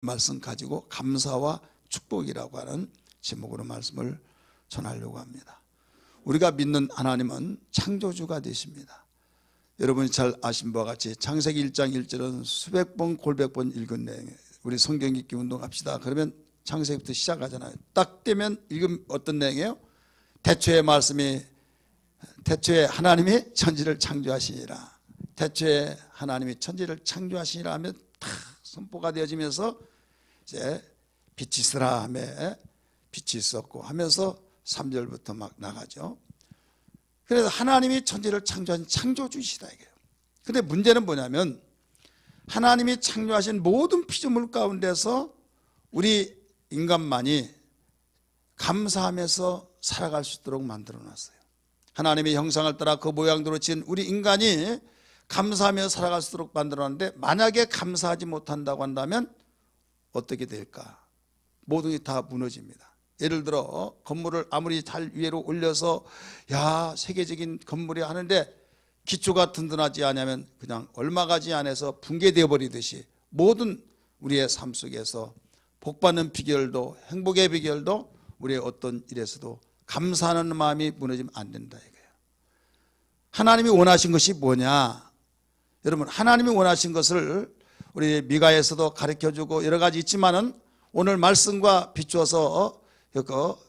말씀 가지고 감사와 축복이라고 하는 제목으로 말씀을 전하려고 합니다. 우리가 믿는 하나님은 창조주가 되십니다. 여러분이 잘 아신 바와 같이 창세기 1장 1절은 수백 번 골백 번 읽은 내용이에요. 우리 성경 읽기 운동합시다. 그러면 창세기부터 시작하잖아요. 딱 되면 읽으면 어떤 내용이에요? 태초의 말씀이 태초에 하나님이 천지를 창조하시니라. 태초에 하나님이 천지를 창조하시니라 하면 다 선포가 되어지면서 이제 빛이 있으라 하며 빛이 있었고 하면서 3절부터 막 나가죠. 그래서 하나님이 천지를 창조한 창조주시다 이게요. 근데 문제는 뭐냐면 하나님이 창조하신 모든 피조물 가운데서 우리 인간만이 감사하면서 살아갈 수 있도록 만들어 놨어요. 하나님의 형상을 따라 그 모양대로 지은 우리 인간이 감사하며 살아갈 수 있도록 만들어 놨는데 만약에 감사하지 못한다고 한다면 어떻게 될까? 모든 게 다 무너집니다. 예를 들어 건물을 아무리 잘 위로 올려서 야 세계적인 건물이 하는데 기초가 든든하지 않으면 그냥 얼마 가지 안에서 붕괴되어 버리듯이 모든 우리의 삶 속에서 복받는 비결도 행복의 비결도 우리의 어떤 일에서도 감사하는 마음이 무너지면 안 된다 이거예요. 하나님이 원하신 것이 뭐냐? 여러분 하나님이 원하신 것을 우리 미가에서도 가르쳐주고 여러 가지 있지만은 오늘 말씀과 비추어서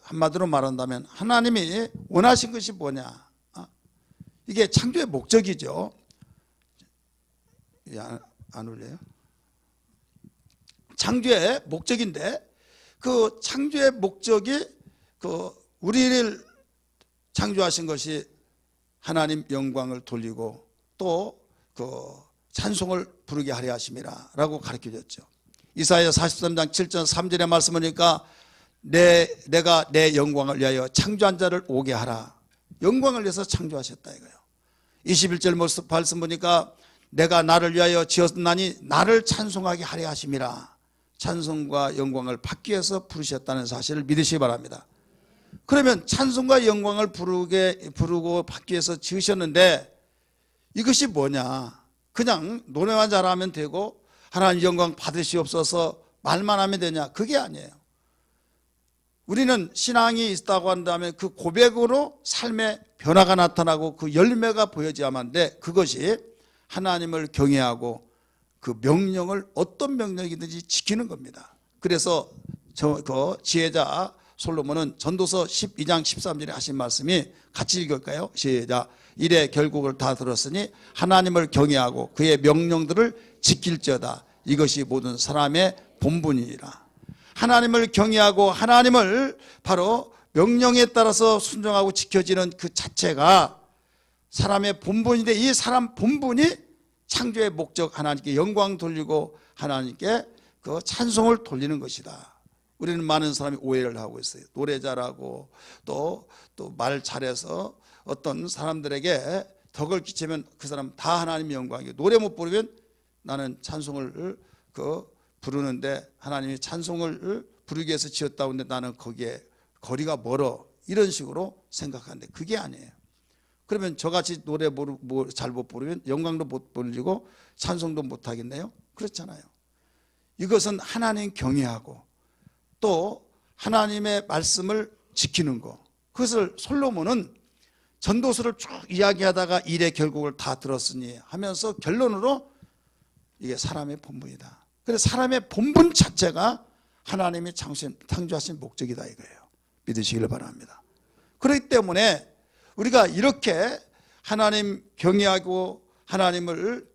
한마디로 말한다면 하나님이 원하신 것이 뭐냐? 이게 창조의 목적이죠. 안 울려요? 창조의 목적인데 그 창조의 목적이 우리를 창조하신 것이 하나님 영광을 돌리고 또 찬송을 부르게 하려 하심이라 라고 가르쳐줬죠. 이사야 43장 7절 3절의 말씀이니까 내가 내 영광을 위하여 창조한 자를 오게 하라. 영광을 위해서 창조하셨다 이거예요. 21절 말씀 보니까 내가 나를 위하여 지었나니 나를 찬송하게 하려 하심이라. 찬송과 영광을 받기 위해서 부르셨다는 사실을 믿으시기 바랍니다. 그러면 찬송과 영광을 부르고 받기 위해서 지으셨는데 이것이 뭐냐? 그냥 노래만 잘하면 되고 하나님 영광 받으시옵소서 말만 하면 되냐? 그게 아니에요. 우리는 신앙이 있다고 한다면 그 고백으로 삶의 변화가 나타나고 그 열매가 보여져야만 하는데 그것이 하나님을 경외하고 그 명령을 어떤 명령이든지 지키는 겁니다. 그래서 그 지혜자 솔로몬은 전도서 12장 13절에 하신 말씀이 같이 읽을까요? 시작. 이래 결국을 다 들었으니 하나님을 경외하고 그의 명령들을 지킬지어다. 이것이 모든 사람의 본분이니라. 하나님을 경외하고 하나님을 바로 명령에 따라서 순종하고 지켜지는 그 자체가 사람의 본분인데 이 사람 본분이 창조의 목적 하나님께 영광 돌리고 하나님께 그 찬송을 돌리는 것이다. 우리는 많은 사람이 오해를 하고 있어요. 노래 잘하고 또 말 잘해서 어떤 사람들에게 덕을 끼치면 그 사람 다 하나님의 영광이고 노래 못 부르면 나는 찬송을 부르는데 하나님이 찬송을 부르기 위해서 지었다고 하는데 나는 거기에 거리가 멀어 이런 식으로 생각하는데 그게 아니에요. 그러면 저같이 노래 잘 못 부르면 영광도 못 돌리고 찬송도 못 하겠네요? 그렇잖아요. 이것은 하나님 경외하고 또 하나님의 말씀을 지키는 거. 그것을 솔로몬은 전도서를 쭉 이야기하다가 일의 결국을 다 들었으니 하면서 결론으로 이게 사람의 본분이다. 그래서 사람의 본분 자체가 하나님이 창조하신 목적이다 이거예요. 믿으시길 바랍니다. 그렇기 때문에 우리가 이렇게 하나님 경외하고 하나님을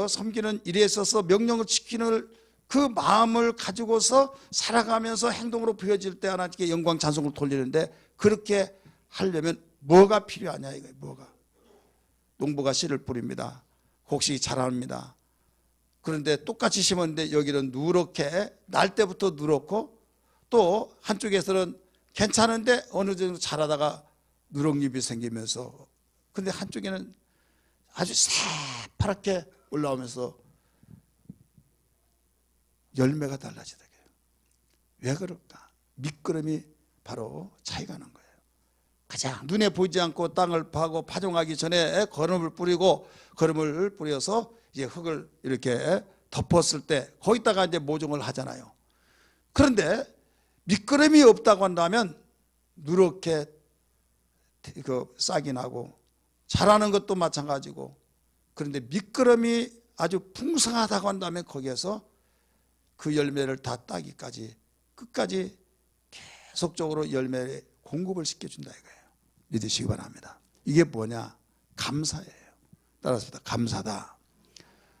섬기는 일에 있어서 명령을 지키는 그 마음을 가지고서 살아가면서 행동으로 보여질 때 하나님께 영광 찬송을 돌리는데 그렇게 하려면 뭐가 필요하냐 이거예요. 뭐가? 농부가 씨를 뿌립니다. 곡식이 자랍니다. 그런데 똑같이 심었는데 여기는 누렇게 날 때부터 누렇고 또 한쪽에서는 괜찮은데 어느 정도 자라다가 누렁잎이 생기면서 근데 한쪽에는 아주 새파랗게 올라오면서 열매가 달라지다. 왜 그럴까? 밑거름이 바로 차이가 나는 거예요. 가장 눈에 보이지 않고 땅을 파고 파종하기 전에 거름을 뿌려서 이제 흙을 이렇게 덮었을 때 거기다가 이제 모종을 하잖아요. 그런데 미끄럼이 없다고 한다면 누렇게 싹이 나고 자라는 것도 마찬가지고, 그런데 미끄럼이 아주 풍성하다고 한다면 거기에서 그 열매를 다 따기까지 끝까지 계속적으로 열매 공급을 시켜준다 이거예요. 믿으시기 바랍니다. 이게 뭐냐? 감사예요. 따라서 감사다.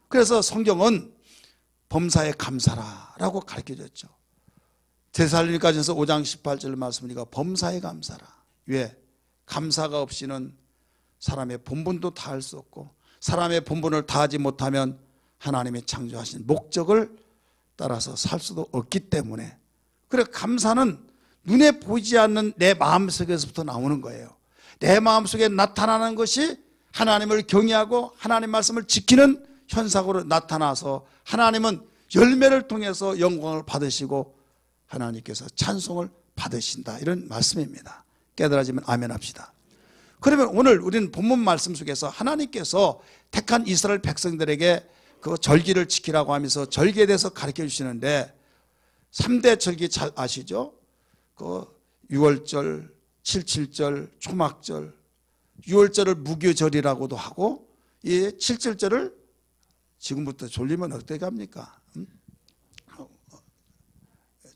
그래서 성경은 범사에 감사라라고 가르쳐줬죠. 데살로니가전서 5장 18절 말씀이니까 범사에 감사라. 왜? 감사가 없이는 사람의 본분도 다할 수 없고, 사람의 본분을 다하지 못하면 하나님이 창조하신 목적을 따라서 살 수도 없기 때문에, 그래 감사는 눈에 보이지 않는 내 마음속에서부터 나오는 거예요. 내 마음속에 나타나는 것이 하나님을 경외하고 하나님 말씀을 지키는 현상으로 나타나서 하나님은 열매를 통해서 영광을 받으시고 하나님께서 찬송을 받으신다, 이런 말씀입니다. 깨달아지면 아멘 합시다. 그러면 오늘 우리는 본문 말씀 속에서 하나님께서 택한 이스라엘 백성들에게 그 절기를 지키라고 하면서 절기에 대해서 가르쳐 주시는데, 3대 절기 잘 아시죠? 그 6월절, 77절, 초막절, 6월절을 무교절이라고도 하고, 이 77절을 지금부터 졸리면 어떻게 합니까?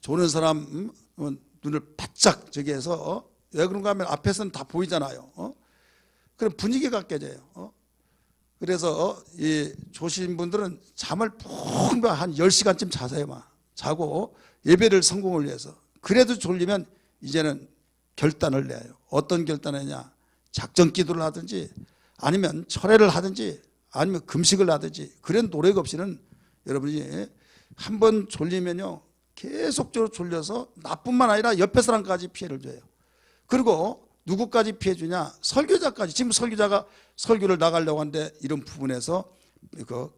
조는 사람 눈을 바짝 저기 해서 왜 그런가 하면 앞에서는 다 보이잖아요. 그럼 분위기가 깨져요. 그래서 이 조신 분들은 잠을 푹 한 10시간쯤 자세요. 자고 예배를 성공을 위해서. 그래도 졸리면 이제는 결단을 내요. 어떤 결단을 하냐? 작전 기도를 하든지 아니면 철회를 하든지 아니면 금식을 하든지, 그런 노력 없이는 여러분이 한번 졸리면요 계속적으로 졸려서 나뿐만 아니라 옆에 사람까지 피해를 줘요. 그리고 누구까지 피해 주냐? 설교자까지. 지금 설교자가 설교를 나가려고 하는데 이런 부분에서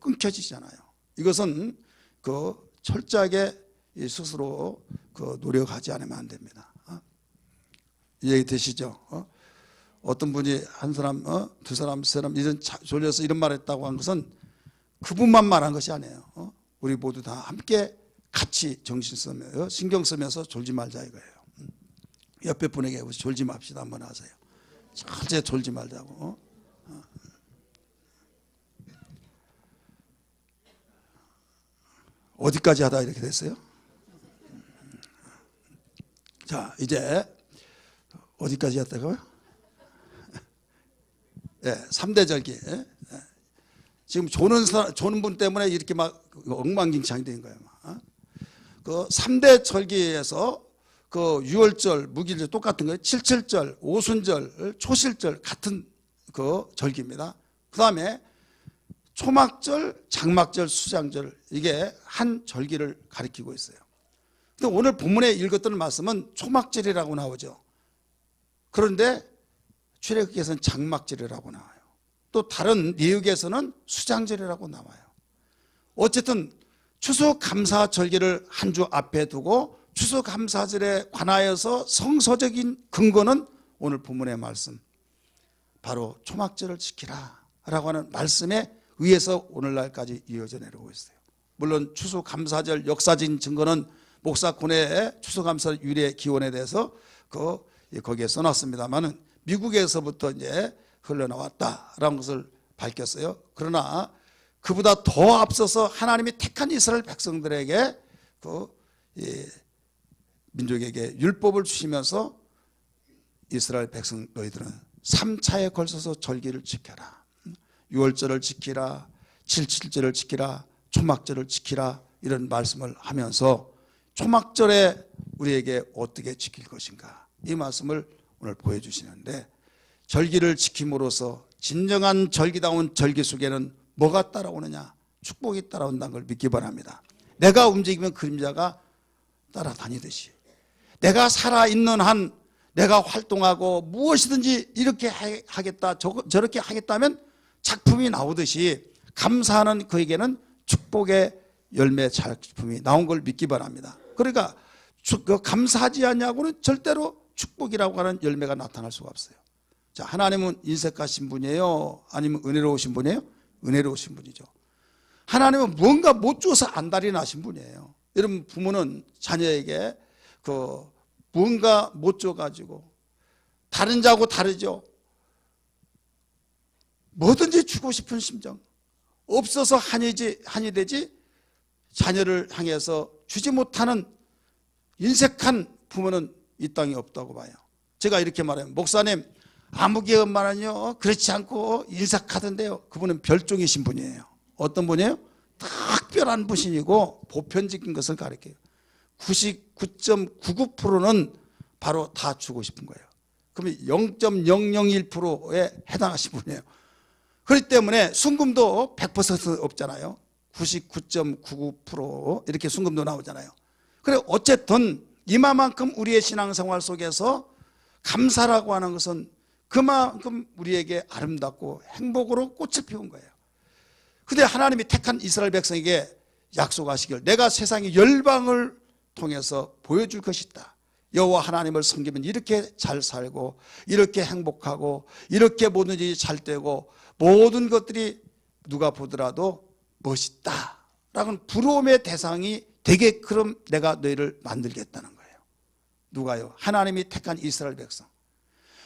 끊겨지잖아요. 이것은 철저하게 스스로 노력하지 않으면 안 됩니다. 이해가 되시죠? 어떤 분이 한 사람, 두 사람, 세 사람 이런 졸려서 이런 말을 했다고 한 것은 그분만 말한 것이 아니에요. 우리 모두 다 함께 같이 정신 쓰며 신경 쓰면서 졸지 말자 이거예요. 옆에 분에게 졸지 맙시다 한번 하세요. 절대 졸지 말자고. 어디까지 하다 이렇게 됐어요? 자, 이제 어디까지 했다고요? 예, 3대 절기. 지금 조는 분 때문에 이렇게 막 엉망진창이 된 거예요. 그 3대 절기에서 그 6월절, 무기절 똑같은 거예요. 77절, 오순절, 초실절 같은 그 절기입니다. 그 다음에 초막절, 장막절, 수장절, 이게 한 절기를 가리키고 있어요. 근데 오늘 본문에 읽었던 말씀은 초막절이라고 나오죠. 그런데 출애굽기에서는 장막절이라고 나와요. 또 다른 내역에서는 수장절이라고 나와요. 어쨌든 추수감사절기를 한 주 앞에 두고 추수감사절에 관하여서 성서적인 근거는 오늘 본문의 말씀, 바로 초막절을 지키라 라고 하는 말씀에 의해서 오늘날까지 이어져 내려오고 있어요. 물론 추수감사절 역사적인 증거는 목사권의 추수감사 유래 기원에 대해서 거기에 써놨습니다만은 미국에서부터 이제 흘러나왔다라는 것을 밝혔어요. 그러나 그보다 더 앞서서 하나님이 택한 이스라엘 백성들에게 민족에게 율법을 주시면서 이스라엘 백성 너희들은 3차에 걸쳐서 절기를 지켜라. 6월절을 지키라, 77절을 지키라, 초막절을 지키라, 이런 말씀을 하면서 초막절에 우리에게 어떻게 지킬 것인가, 이 말씀을 오늘 보여주시는데, 절기를 지킴으로써 진정한 절기다운 절기 속에는 뭐가 따라오느냐? 축복이 따라온다는 걸 믿기 바랍니다. 내가 움직이면 그림자가 따라다니듯이 내가 살아있는 한 내가 활동하고 무엇이든지 이렇게 하겠다 저렇게 하겠다면 작품이 나오듯이 감사하는 그에게는 축복의 열매 작품이 나온 걸 믿기 바랍니다. 그러니까 감사하지 않냐고는 절대로 축복이라고 하는 열매가 나타날 수가 없어요. 자, 하나님은 인색하신 분이에요? 아니면 은혜로우신 분이에요? 은혜로우신 분이죠. 하나님은 뭔가 못 줘서 안달이 나신 분이에요. 여러분 부모는 자녀에게 그 뭔가 못 줘가지고 다른 자하고 다르죠. 뭐든지 주고 싶은 심정, 없어서 한이 되지 자녀를 향해서 주지 못하는 인색한 부모는 이 땅에 없다고 봐요. 제가 이렇게 말해요. 목사님, 아무개 엄마는요 그렇지 않고 인색하던데요. 그분은 별종이신 분이에요. 어떤 분이에요? 특별한 분이고 보편적인 것을 가르쳐요. 99.99%는 바로 다 주고 싶은 거예요. 그러면 0.001%에 해당하신 분이에요. 그렇기 때문에 순금도 100% 없잖아요. 99.99% 이렇게 순금도 나오잖아요. 그래 어쨌든 이만큼 우리의 신앙생활 속에서 감사라고 하는 것은 그만큼 우리에게 아름답고 행복으로 꽃을 피운 거예요. 근데 하나님이 택한 이스라엘 백성에게 약속하시길 내가 세상의 열방을 통해서 보여줄 것이다. 여호와 하나님을 섬기면 이렇게 잘 살고 이렇게 행복하고 이렇게 뭐든지 잘 되고 모든 것들이 누가 보더라도 멋있다 라는 부러움의 대상이 되게끔 내가 너희를 만들겠다는 거예요. 누가요? 하나님이 택한 이스라엘 백성.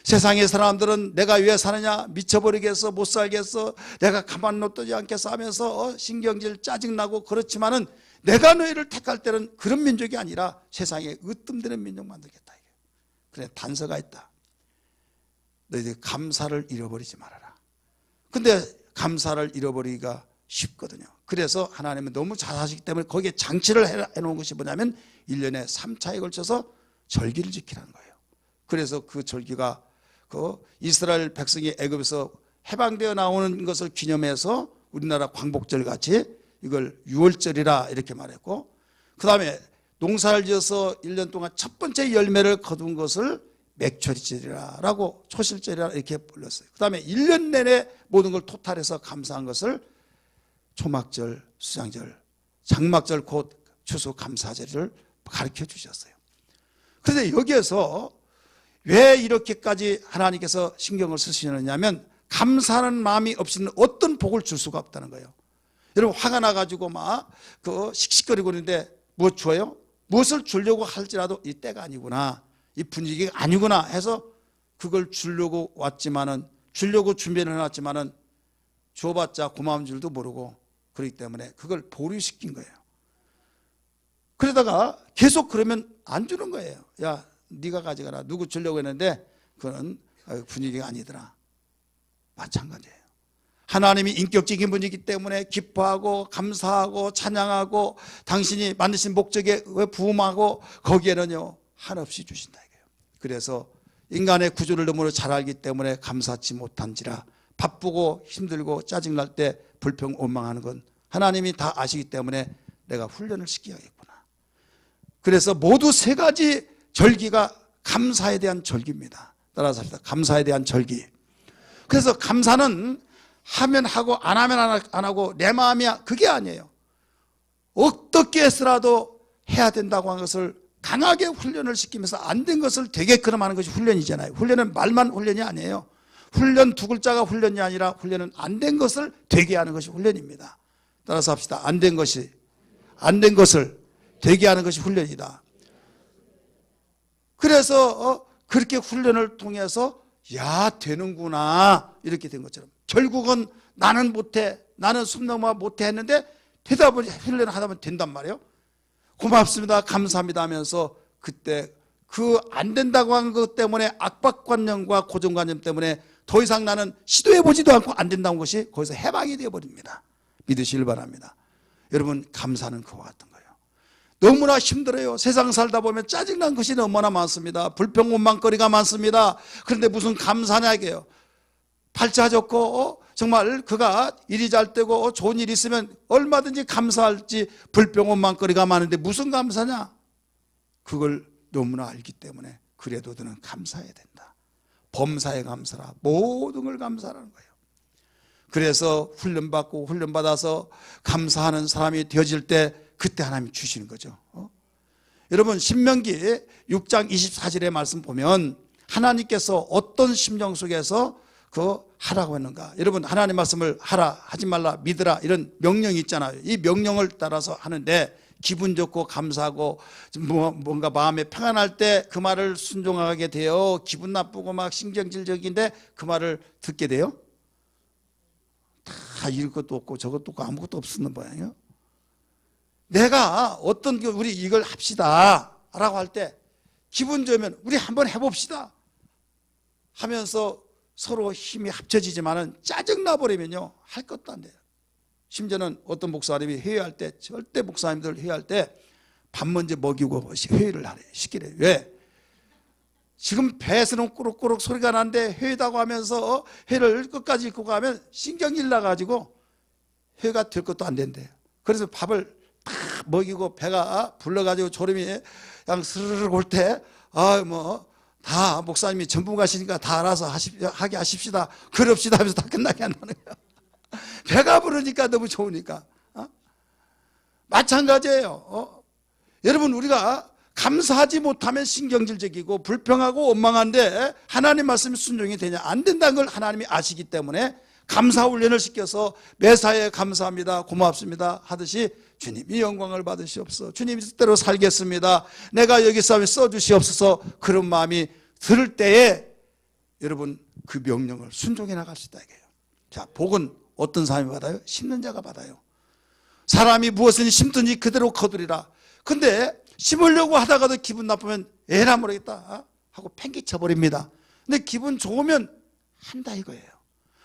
세상의 사람들은 내가 왜 사느냐, 미쳐버리겠어, 못 살겠어, 내가 가만 놔두지 않겠어 하면서 신경질 짜증나고 그렇지만은 내가 너희를 택할 때는 그런 민족이 아니라 세상에 으뜸되는 민족 만들겠다. 그래 단서가 있다. 너희들 감사를 잃어버리지 말아라. 근데 감사를 잃어버리기가 쉽거든요. 그래서 하나님은 너무 잘하시기 때문에 거기에 장치를 해놓은 것이 뭐냐면 1년에 3차에 걸쳐서 절기를 지키라는 거예요. 그래서 그 절기가 그 이스라엘 백성이 애굽에서 해방되어 나오는 것을 기념해서 우리나라 광복절 같이 이걸 6월절이라 이렇게 말했고, 그 다음에 농사를 지어서 1년 동안 첫 번째 열매를 거둔 것을 맥초리절이라고 초실절이라 이렇게 불렀어요. 그 다음에 1년 내내 모든 걸 토탈해서 감사한 것을 초막절, 수장절, 장막절 곧 추수감사절을 가르쳐 주셨어요. 그런데 여기에서 왜 이렇게까지 하나님께서 신경을 쓰시느냐면 감사하는 마음이 없이는 어떤 복을 줄 수가 없다는 거예요. 여러분 화가 나가지고 막 그 씩씩거리고 있는데 뭐 줘요? 무엇을 주려고 할지라도 이 때가 아니구나, 이 분위기가 아니구나 해서 그걸 주려고 왔지만은, 주려고 준비를 해놨지만은 줘봤자 고마운 줄도 모르고 그렇기 때문에 그걸 보류시킨 거예요. 그러다가 계속 그러면 안 주는 거예요. 야, 네가 가져가라. 누구 주려고 했는데 그건 분위기가 아니더라. 마찬가지예요. 하나님이 인격적인 분이기 때문에 기뻐하고 감사하고 찬양하고 당신이 만드신 목적에 부음하고 거기에는요 한없이 주신다 이거예요. 그래서 인간의 구조를 너무나 잘 알기 때문에 감사치 못한지라 바쁘고 힘들고 짜증날 때 불평 원망하는 건 하나님이 다 아시기 때문에 내가 훈련을 시켜야겠구나. 그래서 모두 세 가지 절기가 감사에 대한 절기입니다. 따라서 합시다. 감사에 대한 절기. 그래서 감사는 하면 하고 안 하면 안 하고 내 마음이야 그게 아니에요. 어떻게 해서라도 해야 된다고 하는 것을 강하게 훈련을 시키면서 안 된 것을 되게끔 하는 것이 훈련이잖아요. 훈련은 말만 훈련이 아니에요. 훈련 두 글자가 훈련이 아니라 훈련은 안 된 것을 되게 하는 것이 훈련입니다. 따라서 합시다. 안 된 것을 되게 하는 것이 훈련이다. 그래서 그렇게 훈련을 통해서 야 되는구나 이렇게 된 것처럼 결국은 나는 못해, 나는 숨 넘어 못해 했는데 대답을 훈련을 하다 보면 된단 말이에요. 고맙습니다, 감사합니다 하면서 그때 그 안 된다고 한 것 때문에 압박관념과 고정관념 때문에 더 이상 나는 시도해보지도 않고 안 된다는 것이 거기서 해방이 되어버립니다. 믿으시길 바랍니다. 여러분 감사는 그와 같은 거예요. 너무나 힘들어요. 세상 살다 보면 짜증난 것이 너무나 많습니다. 불평 원망거리가 많습니다. 그런데 무슨 감사냐 이게요. 팔자 좋고 정말 그가 일이 잘 되고 좋은 일이 있으면 얼마든지 감사할지 불평 원망거리가 많은데 무슨 감사냐. 그걸 너무나 알기 때문에 그래도 너는 감사해야 된다. 범사에 감사라. 모든 걸 감사하는 거예요. 그래서 훈련받고 훈련받아서 감사하는 사람이 되어질 때 그때 하나님이 주시는 거죠. 여러분 신명기 6장 24절의 말씀 보면 하나님께서 어떤 심정 속에서 그 하라고 했는가. 여러분 하나님 말씀을 하라 하지 말라 믿으라 이런 명령이 있잖아요. 이 명령을 따라서 하는데 기분 좋고 감사하고 뭔가 마음에 평안할 때 그 말을 순종하게 돼요? 기분 나쁘고 막 신경질적인데 그 말을 듣게 돼요? 다 이럴 것도 없고 저것도 없고 아무것도 없는 모양이에요. 내가 어떤 우리 이걸 합시다 라고 할 때 기분 좋으면 우리 한번 해봅시다 하면서 서로 힘이 합쳐지지만은 짜증나 버리면요 할 것도 안 돼요. 심지어는 어떤 목사님이 회의할 때 절대 목사님들 회의할 때 밥 먼저 먹이고 회의를 하래요. 시키래요. 왜? 지금 배에서는 꾸룩꾸룩 소리가 나는데 회의다고 하면서 회를 끝까지 입고 가면 신경질 나가지고 회가 될 것도 안 된대요. 그래서 밥을 딱 먹이고 배가 불러가지고 졸음이 그냥 스르륵 올 때 다 목사님이 전문가시니까 다 알아서 하게 하십시다. 그럽시다 하면서 다 끝나게 한다는 거야. 배가 부르니까 너무 좋으니까. 마찬가지예요. 여러분 우리가 감사하지 못하면 신경질적이고 불평하고 원망한데 하나님 말씀이 순종이 되냐? 안 된다는 걸 하나님이 아시기 때문에 감사 훈련을 시켜서 매사에 감사합니다, 고맙습니다 하듯이 주님이 영광을 받으시옵소서, 주님이 뜻대로 살겠습니다, 내가 여기 싸움에 써주시옵소서, 그런 마음이 들을 때에 여러분 그 명령을 순종해 나갈 수 있다 이거예요. 자, 복은 어떤 사람이 받아요? 심는 자가 받아요. 사람이 무엇을 심든지 그대로 거두리라. 근데 심으려고 하다가도 기분 나쁘면 에라 모르겠다 하고 팽개쳐 버립니다. 근데 기분 좋으면 한다 이거예요.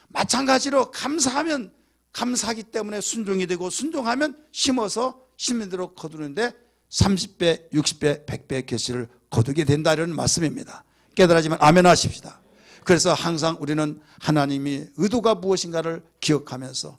마찬가지로 감사하면 감사하기 때문에 순종이 되고, 순종하면 심어서 심는 대로 거두는데 30배, 60배, 100배의 결실을 거두게 된다는 말씀입니다. 깨달아지면 아멘 하십시다. 그래서 항상 우리는 하나님이 의도가 무엇인가를 기억하면서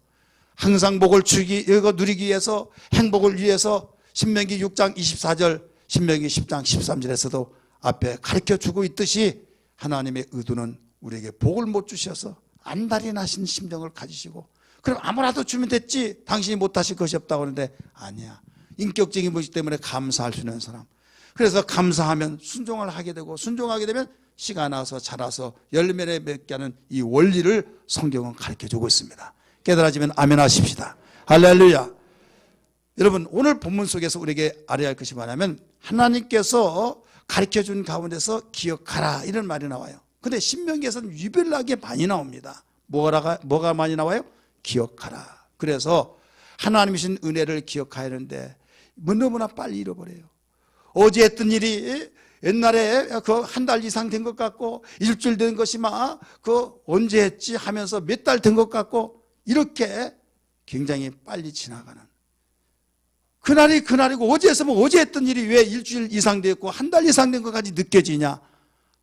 항상 복을 누리기 위해서, 행복을 위해서 신명기 6장 24절, 신명기 10장 13절에서도 앞에 가르쳐주고 있듯이 하나님의 의도는 우리에게 복을 못 주셔서 안달이 나신 심정을 가지시고, 그럼 아무라도 주면 됐지 당신이 못하실 것이 없다고 하는데 아니야. 인격적인 모습 때문에 감사할 수 있는 사람. 그래서 감사하면 순종을 하게 되고, 순종하게 되면 씨가 나서 자라서 열매를 맺게 하는 이 원리를 성경은 가르쳐주고 있습니다. 깨달아지면 아멘 하십시다. 할렐루야. 여러분 오늘 본문 속에서 우리에게 알아야 할 것이 뭐냐면, 하나님께서 가르쳐준 가운데서 기억하라 이런 말이 나와요. 근데 신명기에서는 유별나게 많이 나옵니다. 뭐가 많이 나와요? 기억하라. 그래서 하나님이 주신 은혜를 기억해야 하는데 너무나 빨리 잃어버려요. 어제 했던 일이 옛날에 그 한 달 이상 된 것 같고, 일주일 된 것이 막 언제 했지 하면서 몇 달 된 것 같고, 이렇게 굉장히 빨리 지나가는, 그날이 그날이고 어제 했으면 어제 했던 일이 왜 일주일 이상 됐고 한 달 이상 된 것까지 느껴지냐?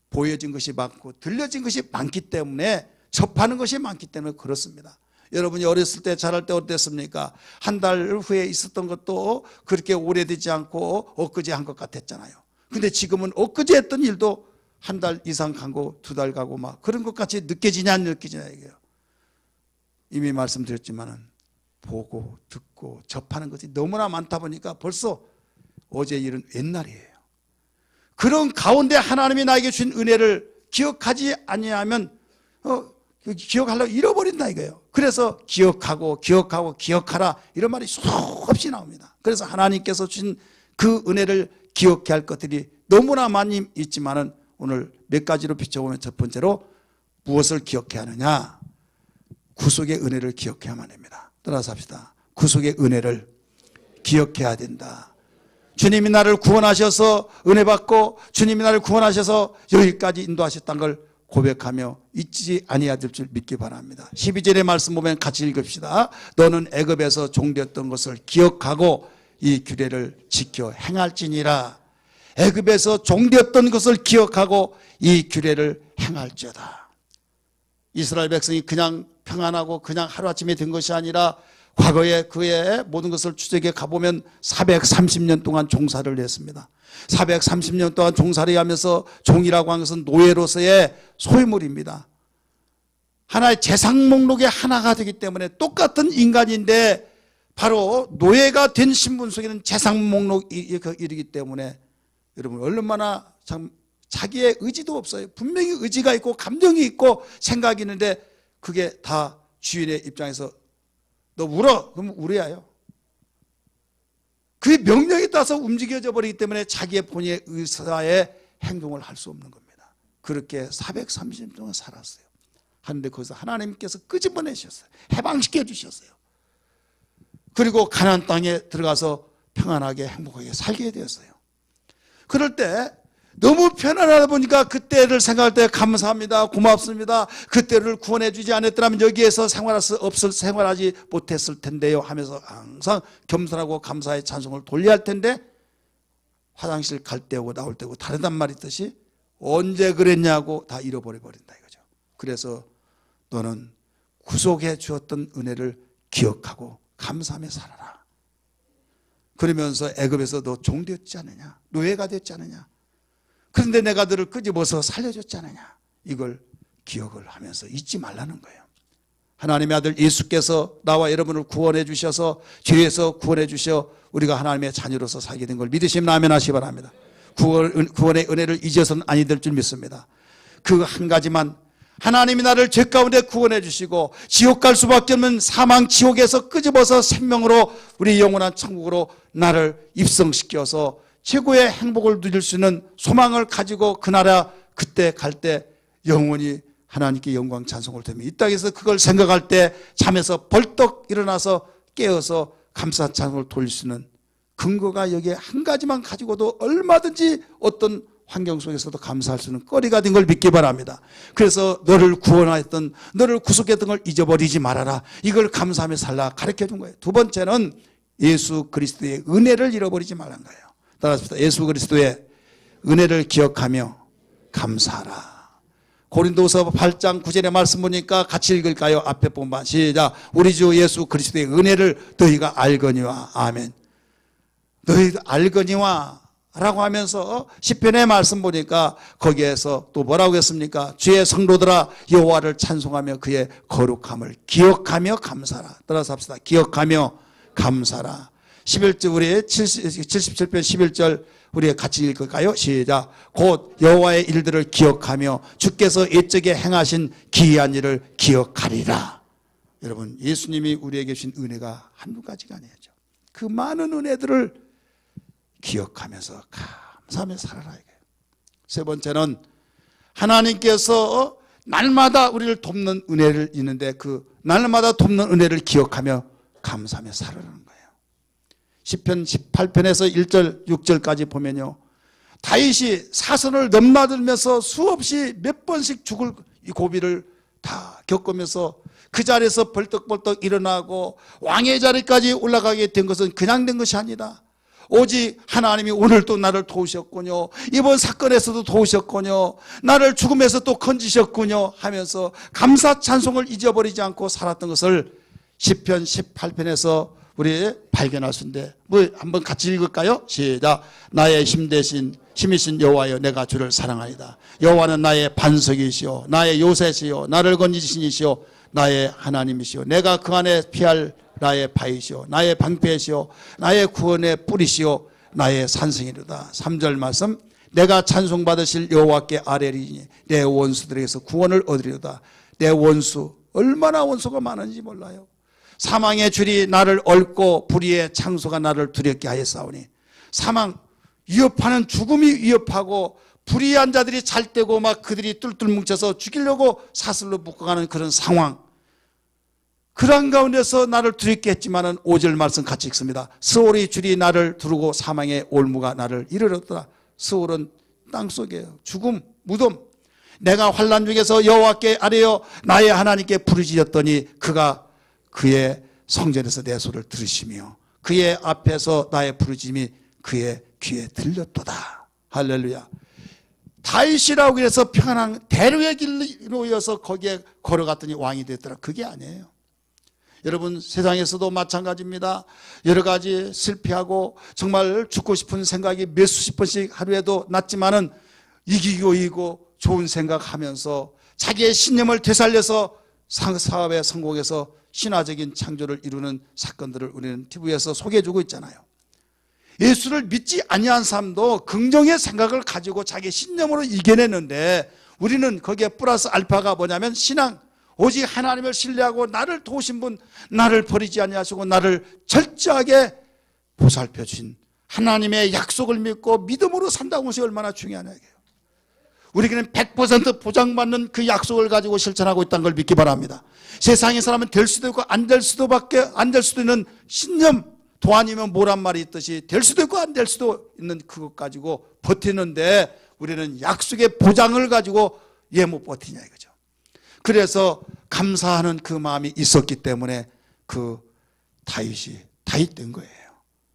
보여진 것이 많고 들려진 것이 많기 때문에, 접하는 것이 많기 때문에 그렇습니다. 여러분이 어렸을 때 자랄 때 어땠습니까? 한 달 후에 있었던 것도 그렇게 오래되지 않고 엊그제 한 것 같았잖아요. 근데 지금은 엊그제 했던 일도 한 달 이상 가고 두 달 가고 막 그런 것 같이 느껴지냐 안 느껴지냐 이게요. 이미 말씀드렸지만은 보고 듣고 접하는 것이 너무나 많다 보니까 벌써 어제 일은 옛날이에요. 그런 가운데 하나님이 나에게 주신 은혜를 기억하지 아니하면 기억하려고 잃어버린다 이거예요. 그래서 기억하라 이런 말이 수없이 나옵니다. 그래서 하나님께서 주신 그 은혜를 기억해야 할 것들이 너무나 많이 있지만은 오늘 몇 가지로 비춰보면, 첫 번째로 무엇을 기억해야 하느냐? 구속의 은혜를 기억해야만 합니다. 따라서 합시다. 구속의 은혜를 기억해야 된다. 주님이 나를 구원하셔서 은혜 받고, 주님이 나를 구원하셔서 여기까지 인도하셨다는 걸 고백하며 잊지 아니해야 될 줄 믿기 바랍니다. 12절의 말씀 보면 같이 읽읍시다. 너는 애굽에서 종되었던 것을 기억하고 이 규례를 지켜 행할지니라. 애굽에서 종되었던 것을 기억하고 이 규례를 행할지어다. 이스라엘 백성이 그냥 평안하고 그냥 하루아침에 된 것이 아니라 과거에 그의 모든 것을 추적해 가보면 430년 동안 종사를 했습니다. 430년 동안 종사를 하면서, 종이라고 하는 것은 노예로서의 소유물입니다. 하나의 재산 목록의 하나가 되기 때문에 똑같은 인간인데 바로 노예가 된 신분 속에는 재산 목록이 이르기 때문에 여러분 얼마나 참 자기의 의지도 없어요. 분명히 의지가 있고 감정이 있고 생각이 있는데 그게 다 주인의 입장에서 너 울어? 그러면 울어야요. 그 명령에 따라서 움직여져 버리기 때문에 자기의 본인의 의사의 행동을 할 수 없는 겁니다. 그렇게 430년 동안 살았어요. 하는데 거기서 하나님께서 끄집어내셨어요. 해방시켜 주셨어요. 그리고 가나안 땅에 들어가서 평안하게 행복하게 살게 되었어요. 그럴 때 너무 편안하다 보니까 그때를 생각할 때 감사합니다, 고맙습니다, 그때를 구원해 주지 않았더라면 여기에서 생활하지 못했을 텐데요 하면서 항상 겸손하고 감사의 찬송을 돌려야 할 텐데, 화장실 갈 때고 나올 때고 다르단 말이 있듯이 언제 그랬냐고 다 잃어버려 버린다 이거죠. 그래서 너는 구속해 주었던 은혜를 기억하고 감사하며 살아라. 그러면서 애굽에서 너 종되었지 않느냐, 노예가 됐지 않느냐, 그런데 내가 너를 끄집어서 살려줬지 않느냐, 이걸 기억을 하면서 잊지 말라는 거예요. 하나님의 아들 예수께서 나와 여러분을 구원해 주셔서, 죄에서 구원해 주셔 우리가 하나님의 자녀로서 살게 된 걸 믿으시면 아멘 하시기 바랍니다. 구원의 은혜를 잊어서는 아니 될 줄 믿습니다. 그 한 가지만, 하나님이 나를 죄 가운데 구원해 주시고 지옥 갈 수밖에 없는 사망 지옥에서 끄집어서 생명으로 우리 영원한 천국으로 나를 입성시켜서 최고의 행복을 누릴 수 있는 소망을 가지고 그 나라 그때 갈 때 영원히 하나님께 영광 찬송을 드리며 이 땅에서 그걸 생각할 때 잠에서 벌떡 일어나서 깨어서 감사 찬송을 돌릴 수 있는 근거가 여기에 한 가지만 가지고도 얼마든지 어떤 환경 속에서도 감사할 수 있는 거리가 된 걸 믿기 바랍니다. 그래서 너를 구원하였던, 너를 구속했던 걸 잊어버리지 말아라, 이걸 감사하며 살라 가르쳐 준 거예요. 두 번째는 예수 그리스도의 은혜를 잃어버리지 말라는 거예요. 따라합시다. 예수 그리스도의 은혜를 기억하며 감사하라. 고린도서 8장 9절의 말씀 보니까 같이 읽을까요? 앞에 본반 시작. 우리 주 예수 그리스도의 은혜를 너희가 알거니와. 아멘. 너희 알거니와 라고 하면서 시편의 말씀 보니까 거기에서 또 뭐라고 했습니까? 주의 성도들아 여호와를 찬송하며 그의 거룩함을 기억하며 감사라. 따라서 합시다. 기억하며 감사라. 11절 우리 77편 11절 우리 같이 읽을까요? 시작. 곧 여호와의 일들을 기억하며 주께서 옛적에 행하신 기이한 일을 기억하리라. 여러분, 예수님이 우리에게 주신 은혜가 한두 가지가 아니죠. 그 많은 은혜들을 기억하면서 감사하며 살아라 이거예요. 세 번째는 하나님께서 날마다 우리를 돕는 은혜를 있는데 그 날마다 돕는 은혜를 기억하며 감사하며 살아라는 거예요. 시편 18편에서 1절 6절까지 보면요, 다윗이 사선을 넘나들면서 수없이 몇 번씩 죽을 이 고비를 다 겪으면서 그 자리에서 벌떡벌떡 일어나고 왕의 자리까지 올라가게 된 것은 그냥 된 것이 아니다. 오직 하나님이 오늘도 나를 도우셨군요, 이번 사건에서도 도우셨군요, 나를 죽음에서 또 건지셨군요 하면서 감사 찬송을 잊어버리지 않고 살았던 것을 시편 18편에서 우리 발견할 수 있는데, 뭐 한번 같이 읽을까요? 시작. 나의 힘이신 여호와여 내가 주를 사랑하리다. 여호와는 나의 반석이시오 나의 요새시오 나를 건지시니시오 나의 하나님이시오 내가 그 안에 피할 나의 바위시오 나의 방패시오 나의 구원의 뿌리시오 나의 산성이로다. 3절 말씀. 내가 찬송받으실 여호와께 아뢰리니 내 원수들에게서 구원을 얻으리로다. 내 원수, 얼마나 원수가 많은지 몰라요. 사망의 줄이 나를 얽고 불의의 창소가 나를 두렵게 하였사오니. 사망, 위협하는 죽음이 위협하고 불의한 자들이 잘되고 막 그들이 뚫뚫 뭉쳐서 죽이려고 사슬로 묶어가는 그런 상황, 그런 가운데서 나를 두렵게 했지만은 5절 말씀 같이 읽습니다. 스올의 줄이 나를 두르고 사망의 올무가 나를 이르렀더라. 스올은 땅속이에요. 죽음, 무덤. 내가 환난 중에서 여호와께 아뢰어 나의 하나님께 부르짖었더니 그가 그의 성전에서 내 소리를 들으시며 그의 앞에서 나의 부르짖음이 그의 귀에 들렸도다. 할렐루야. 다윗이라고 해서 평안한 대로의 길로 이어서 거기에 걸어갔더니 왕이 됐더라. 그게 아니에요. 여러분, 세상에서도 마찬가지입니다. 여러 가지 실패하고 정말 죽고 싶은 생각이 몇 수십 번씩 하루에도 났지만은 이기고 좋은 생각하면서 자기의 신념을 되살려서 사업에 성공해서 신화적인 창조를 이루는 사건들을 우리는 TV에서 소개해주고 있잖아요. 예수를 믿지 아니한 사람도 긍정의 생각을 가지고 자기 신념으로 이겨내는데, 우리는 거기에 플러스 알파가 뭐냐면 신앙, 오직 하나님을 신뢰하고 나를 도우신 분, 나를 버리지 아니하시고 나를 철저하게 보살펴 주신 하나님의 약속을 믿고 믿음으로 산다는 것이 얼마나 중요하냐. 우리에게는 100% 보장받는 그 약속을 가지고 실천하고 있다는 걸 믿기 바랍니다. 세상의 사람은 될 수도 있고 안 될 수도 있는 신념, 도 아니면 뭐란 말이 있듯이 될 수도 있고 안 될 수도 있는 그것 가지고 버티는데 우리는 약속의 보장을 가지고 왜 못 버티냐 이거죠. 그래서 감사하는 그 마음이 있었기 때문에 그 다윗 된 거예요.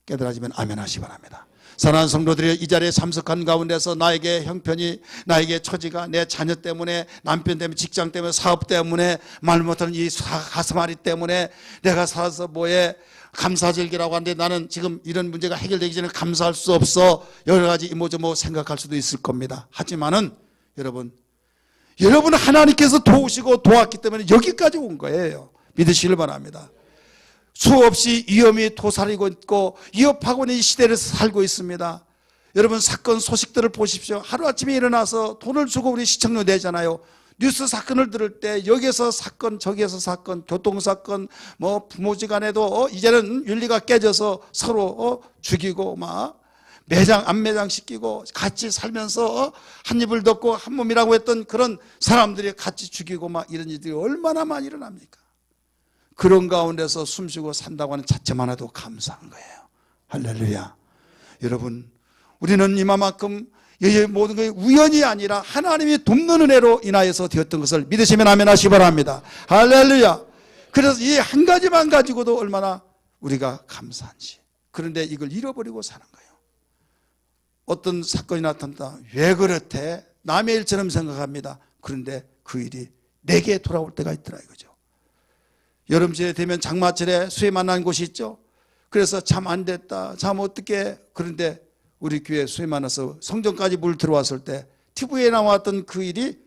깨달아지면 아멘 하시 바랍니다. 사랑하는 성도들이 이 자리에 참석한 가운데서 나에게 형편이, 나에게 처지가, 내 자녀 때문에, 남편 때문에, 직장 때문에, 사업 때문에, 말 못하는 이 가슴앓이 때문에 내가 살아서 뭐해, 감사절기라고 하는데 나는 지금 이런 문제가 해결되기 전에 감사할 수 없어, 여러 가지 이모저모 생각할 수도 있을 겁니다. 하지만은 여러분 하나님께서 도우시고 도왔기 때문에 여기까지 온 거예요. 믿으시길 바랍니다. 수없이 위험이 도사리고 있고 위협하고 있는 이 시대를 살고 있습니다. 여러분 사건 소식들을 보십시오. 하루아침에 일어나서 돈을 주고 우리 시청료 내잖아요. 뉴스 사건을 들을 때 여기에서 사건 저기에서 사건, 교통사건, 뭐 부모지간에도 이제는 윤리가 깨져서 서로 죽이고 막 안매장 시키고 같이 살면서 한 입을 덮고 한 몸이라고 했던 그런 사람들이 같이 죽이고 막 이런 일들이 얼마나 많이 일어납니까? 그런 가운데서 숨쉬고 산다고 하는 자체만 해도 감사한 거예요. 할렐루야. 여러분 우리는 이만큼 모든 것이 우연이 아니라 하나님이 돕는 은혜로 인하여서 되었던 것을 믿으시면 아멘 하시기 바랍니다. 할렐루야. 그래서 이 한 가지만 가지고도 얼마나 우리가 감사한지. 그런데 이걸 잃어버리고 사는 거예요. 어떤 사건이 나타난다. 왜 그렇대? 남의 일처럼 생각합니다. 그런데 그 일이 내게 돌아올 때가 있더라 이거죠. 여름철에 되면 장마철에 수해 만난 곳이 있죠. 그래서 참 안 됐다, 참 어떻게. 그런데 우리 교회 수해 만나서 성전까지 물 들어왔을 때 TV에 나왔던 그 일이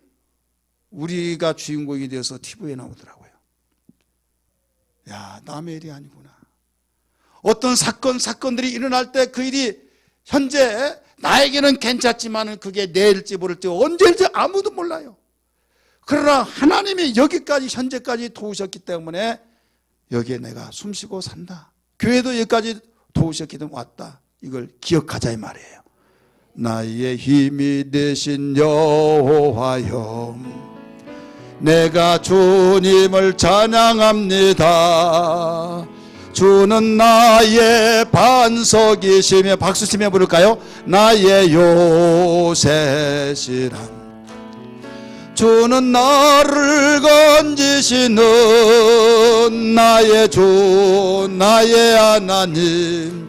우리가 주인공이 되어서 TV에 나오더라고요. 야, 남의 일이 아니구나. 어떤 사건들이 일어날 때 그 일이 현재 나에게는 괜찮지만 그게 내일지 모를지 언제일지 아무도 몰라요. 그러나 하나님이 여기까지 현재까지 도우셨기 때문에 여기에 내가 숨쉬고 산다. 교회도 여기까지 도우셨기 때문에 왔다. 이걸 기억하자 이 말이에요. 나의 힘이 되신 여호와여, 내가 주님을 찬양합니다. 주는 나의 반석이시며, 박수치며 부를까요? 나의 요새시라. 주는 나를 건지시는 나의 주, 나의 하나님,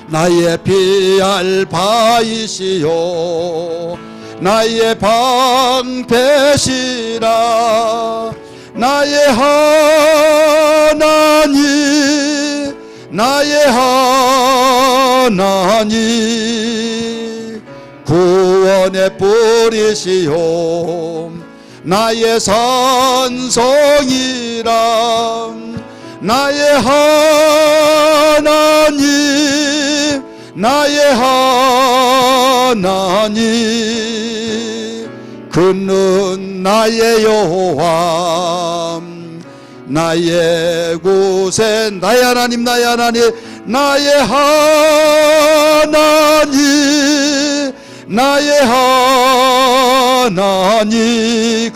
나의 피할 바이시요, 나의 방패시라. 나의 하나님, 나의 하나님, 구원의 뿌리시요, 나의 산성이라. 나의 하나님, 나의 하나님, 그는 나의 여호와, 나의 구세. 나의 하나님, 나의 하나님, 나의 하나님, 나의 하나님,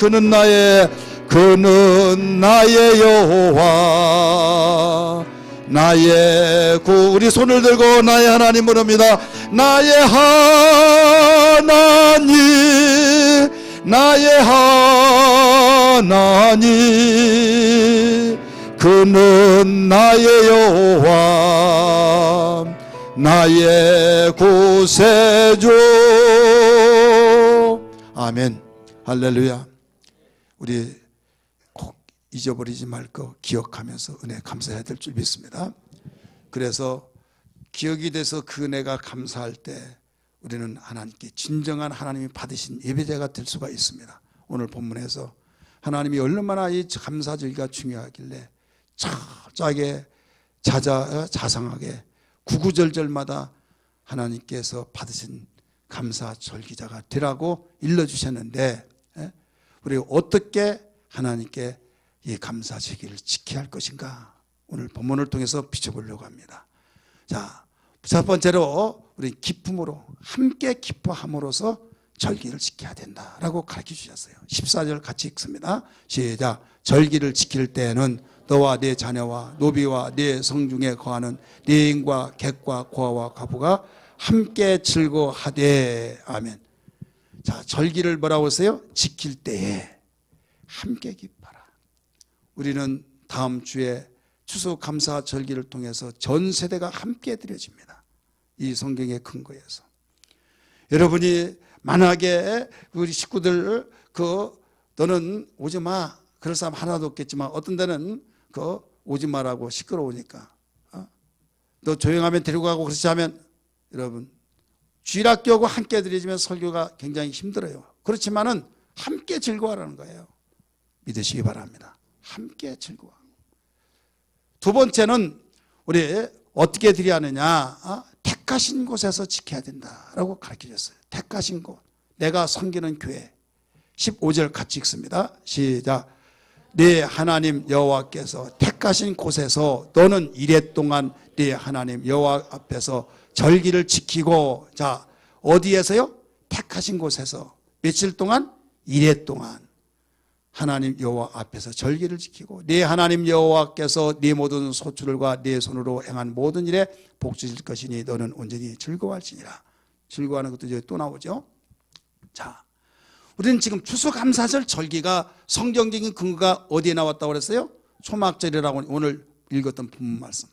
그는 나의 여호와, 나의 구. 우리 손을 들고 나의 하나님 부릅니다. 나의 하나님, 나의 하나님, 그는 나의 여호와, 나의 구세주. 아멘. 할렐루야. 우리 꼭 잊어버리지 말고 기억하면서 은혜 감사해야 될 줄 믿습니다. 그래서 기억이 돼서 그 은혜가 감사할 때 우리는 하나님께 진정한 하나님이 받으신 예배자가 될 수가 있습니다. 오늘 본문에서 하나님이 얼마나 이 감사절기가 중요하길래 철저하게 자상하게 구구절절마다 하나님께서 받으신 감사절기자가 되라고 일러주셨는데, 우리가 어떻게 하나님께 이 감사절기를 지켜야 할 것인가, 오늘 본문을 통해서 비춰보려고 합니다. 자, 첫 번째로 우리 기쁨으로 함께 기뻐함으로써 절기를 지켜야 된다라고 가르쳐 주셨어요. 14절 같이 읽습니다. 시작. 절기를 지킬 때에는 너와 네 자녀와 노비와 네 성중에 거하는 네 인과 객과 고아와 과부가 함께 즐거워하되. 아멘. 자, 절기를 뭐라고 했어요? 지킬 때에 함께 기뻐라. 우리는 다음 주에 추수감사 절기를 통해서 전 세대가 함께 드려집니다. 이 성경의 근거에서. 여러분이 만약에 우리 식구들 너는 오지 마. 그럴 사람 하나도 없겠지만 어떤 데는 오지 마라고 시끄러우니까 너 조용하면 데리고 가고 그렇지 하면 여러분 쥐락교하고 함께 드려지면 설교가 굉장히 힘들어요. 그렇지만은 함께 즐거워하라는 거예요. 믿으시기 바랍니다. 함께 즐거워. 두 번째는 우리 어떻게 드려야 하느냐? 택하신 곳에서 지켜야 된다라고 가르쳐줬어요. 택하신 곳. 내가 섬기는 교회. 15절 같이 읽습니다. 시작. 네 하나님 여호와께서 택하신 곳에서 너는 이래 동안 네 하나님 여호와 앞에서 절기를 지키고. 자, 어디에서요? 택하신 곳에서 며칠 동안? 이래 동안 하나님 여호와 앞에서 절기를 지키고 네 하나님 여호와께서 네 모든 소출과 네 손으로 행한 모든 일에 복 주실 것이니 너는 온전히 즐거워할지니라. 즐거워하는 것도 이제 또 나오죠. 자, 우리는 지금 추수감사절 절기가 성경적인 근거가 어디에 나왔다고 그랬어요? 초막절이라고 오늘 읽었던 본문 말씀.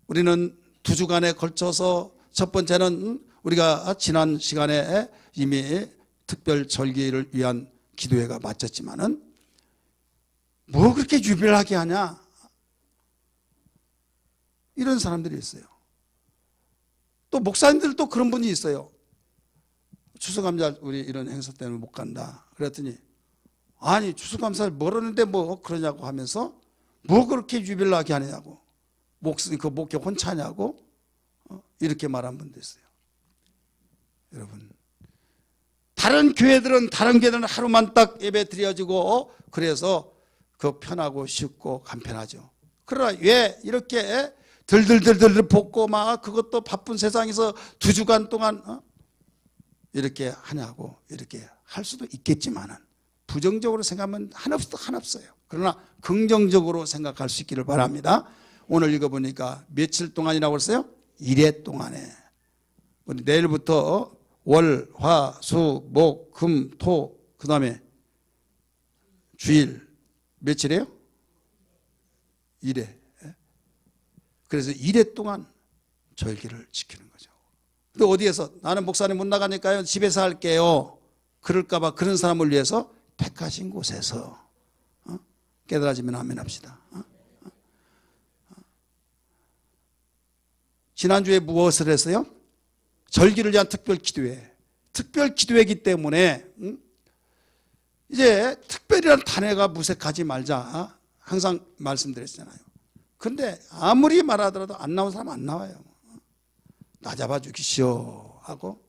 우리는 두 주간에 걸쳐서 첫 번째는 우리가 지난 시간에 이미 특별 절기를 위한 기도회가 마쳤지만은 뭐 그렇게 유별하게 하냐? 이런 사람들이 있어요. 또 목사님들도 그런 분이 있어요. 추수감사 우리 이런 행사 때문에 못 간다. 그랬더니 아니 추수감사를 모르는데 뭐 그러냐고 하면서 뭐 그렇게 유별나게 하느냐고 그 목회 혼차냐고 이렇게 말한 분도 있어요. 여러분 다른 교회들은 하루만 딱 예배 드려지고 그래서 그 편하고 쉽고 간편하죠. 그러나 왜 이렇게 들들들들 볶고 막 그것도 바쁜 세상에서 두 주간 동안 이렇게 하냐고 이렇게 할 수도 있겠지만은 부정적으로 생각하면 하나 없어요. 그러나 긍정적으로 생각할 수 있기를 바랍니다. 오늘 읽어보니까 며칠 동안이라고 했어요? 1회 동안에. 우리 내일부터 월, 화, 수, 목, 금, 토, 그 다음에 주일 며칠이에요? 1회. 그래서 1회 동안 절기를 지키는 거죠. 근데 어디에서? 나는 목사님 못 나가니까요 집에서 할게요. 그럴까봐 그런 사람을 위해서 택하신 곳에서 깨달아지면 아멘 합시다. 지난주에 무엇을 했어요? 절기를 위한 특별 기도회. 특별 기도회이기 때문에 이제 특별이란 단어가 무색하지 말자 항상 말씀드렸잖아요. 근데 아무리 말하더라도 안 나온 사람 안 나와요. 나 잡아 주시오 하고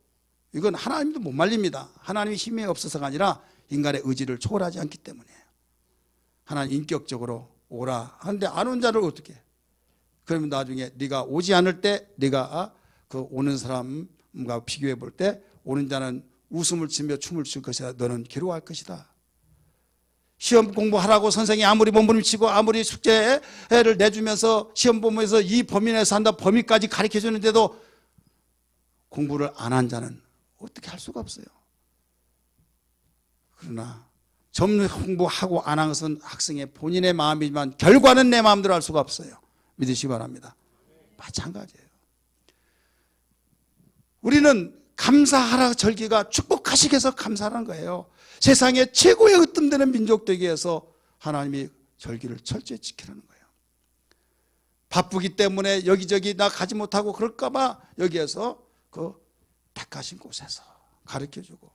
이건 하나님도 못 말립니다. 하나님이 힘이 없어서가 아니라 인간의 의지를 초월하지 않기 때문이에요. 하나님 인격적으로 오라 하는데 안 온 자를 어떻게 해? 그러면 나중에 네가 오지 않을 때 네가 그 오는 사람과 비교해 볼 때 오는 자는 웃음을 치며 춤을 출 것이다. 너는 괴로워할 것이다. 시험 공부하라고 선생이 아무리 몸부림치고 아무리 숙제를 내주면서 시험 보면서 이 범위 내에서 한다 범위까지 가르쳐 주는데도 공부를 안 한 자는 어떻게 할 수가 없어요. 그러나 점 공부하고 안 한 것은 학생의 본인의 마음이지만 결과는 내 마음대로 할 수가 없어요. 믿으시기 바랍니다. 마찬가지예요. 우리는 감사하라 절기가 축복하시기 위해서 감사하는 거예요. 세상에 최고의 으뜸되는 민족 되기 위해서 하나님이 절기를 철저히 지키라는 거예요. 바쁘기 때문에 여기저기 나 가지 못하고 그럴까 봐 여기에서 그 택하신 곳에서 가르쳐주고